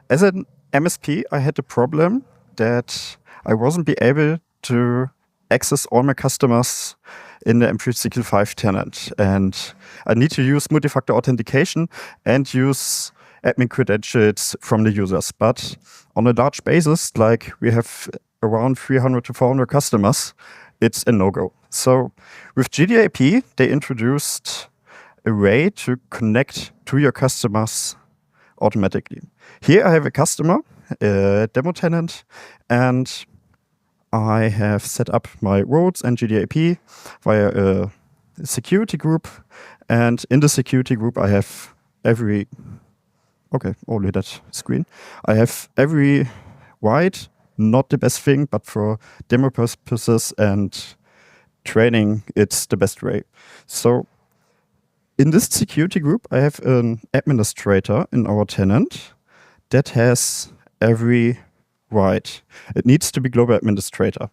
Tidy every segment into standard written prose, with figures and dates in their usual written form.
As an MSP, I had the problem that I wasn't be able to access all my customers in the M365 tenant. And I need to use multi-factor authentication and use admin credentials from the users. But on a large basis, like we have around 300 to 400 customers, it's a no-go. So with GDAP, they introduced a way to connect to your customers automatically. Here I have a customer, a demo tenant, and I have set up my roles and GDAP via a security group. And in the security group, I have only that screen. I have every right, not the best thing, but for demo purposes and training, it's the best way. So in this security group, I have an administrator in our tenant that has every right. It needs to be global administrator.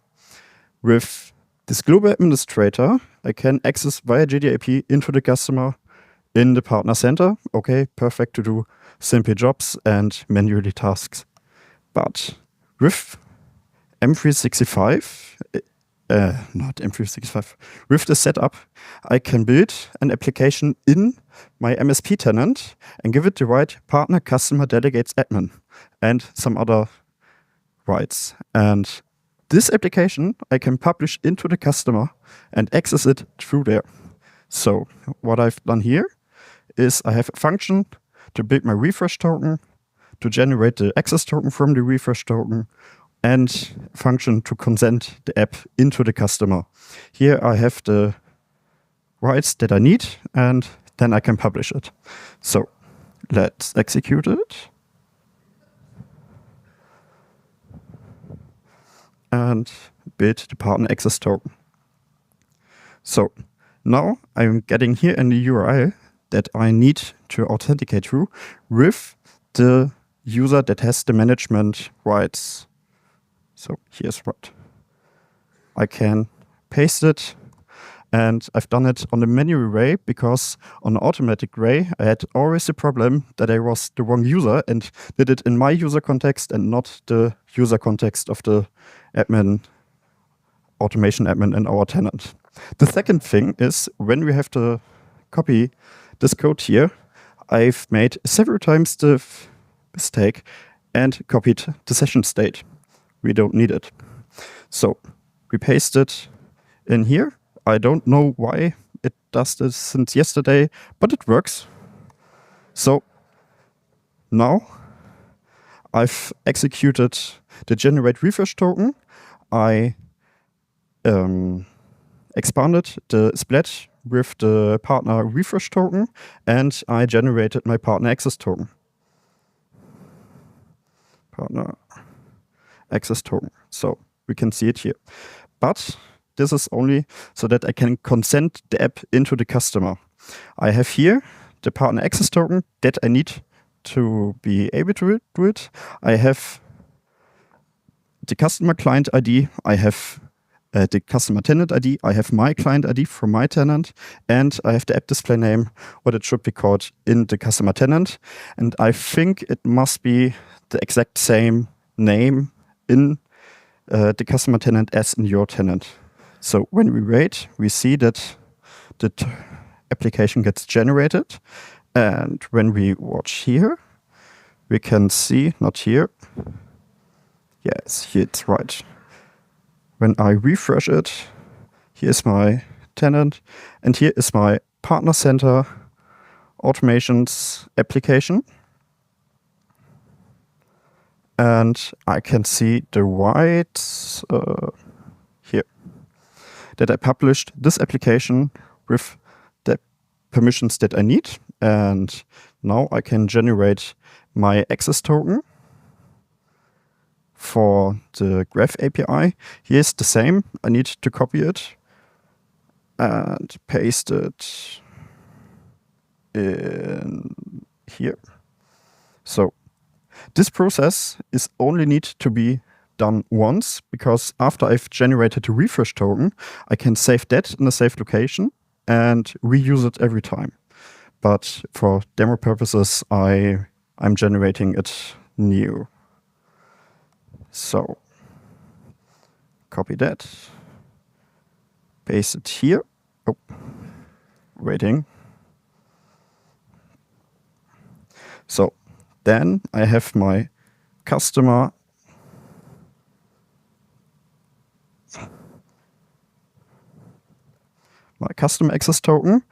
With this global administrator, I can access via GDAP into the customer in the partner center. Okay, perfect to do simple jobs and manually tasks. But with M365, not M365, with the setup, I can build an application in my MSP tenant and give it the right partner customer delegates admin and some other rights. And this application I can publish into the customer and access it through there. So what I've done here is I have a function to build my refresh token, to generate the access token from the refresh token, and function to consent the app into the customer. Here I have the rights that I need, and then I can publish it. So let's execute it. And build the partner access token. So now I'm getting here in the URL that I need to authenticate through with the user that has the management rights. So here's what. I can paste it, and I've done it on the manual way because on the automatic way, I had always the problem that I was the wrong user and did it in my user context and not the user context of the automation admin in our tenant. The second thing is when we have to copy this code here, I've made several times the mistake and copied the session state. We don't need it. So we paste it in here. I don't know why it does this since yesterday, but it works. So now I've executed the generate refresh token. I expanded the split with the partner refresh token, and I generated my partner access token. Partner access token. So we can see it here. But this is only so that I can consent the app into the customer. I have here the partner access token that I need to be able to do it. I have the customer client ID. I have the customer tenant ID. I have my client ID from my tenant. And I have the app display name, what it should be called in the customer tenant. And I think it must be the exact same name in the customer tenant as in your tenant. So when we wait, we see that the application gets generated. And when we watch here, we can see, not here. Yes, here it's right. When I refresh it, here's my tenant, and here is my partner center automations application. And I can see the rights here that I published this application with the permissions that I need. And now I can generate my access token for the Graph API. Here's the same. I need to copy it and paste it in here. So this process is only need to be done once, because after I've generated the refresh token, I can save that in a safe location and reuse it every time. But for demo purposes, I'm generating it new. So copy that, paste it here. Oh, waiting. So then I have my customer access token.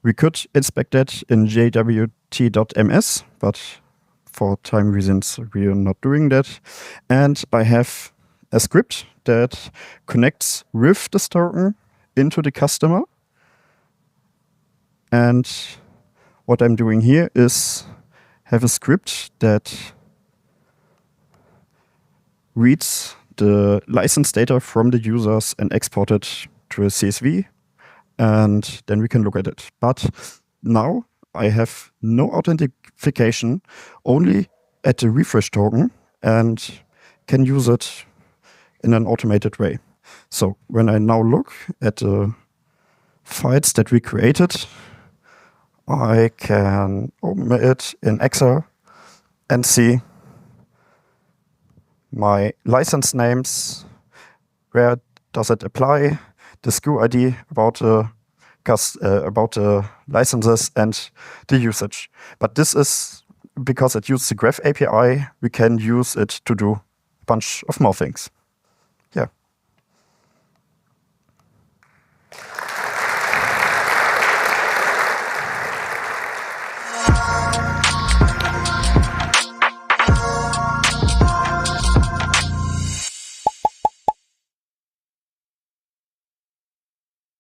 We could inspect that in jwt.ms, but for time reasons, we are not doing that. And I have a script that connects with this token into the customer. And what I'm doing here is have a script that reads the license data from the users and export it to a CSV. And then we can look at it. But now I have no authentication, only at the refresh token, and can use it in an automated way. So when I now look at the files that we created, I can open it in Excel and see my license names, where does it apply, the SKU ID about the licenses and the usage. But this is because it uses the Graph API, we can use it to do a bunch of more things.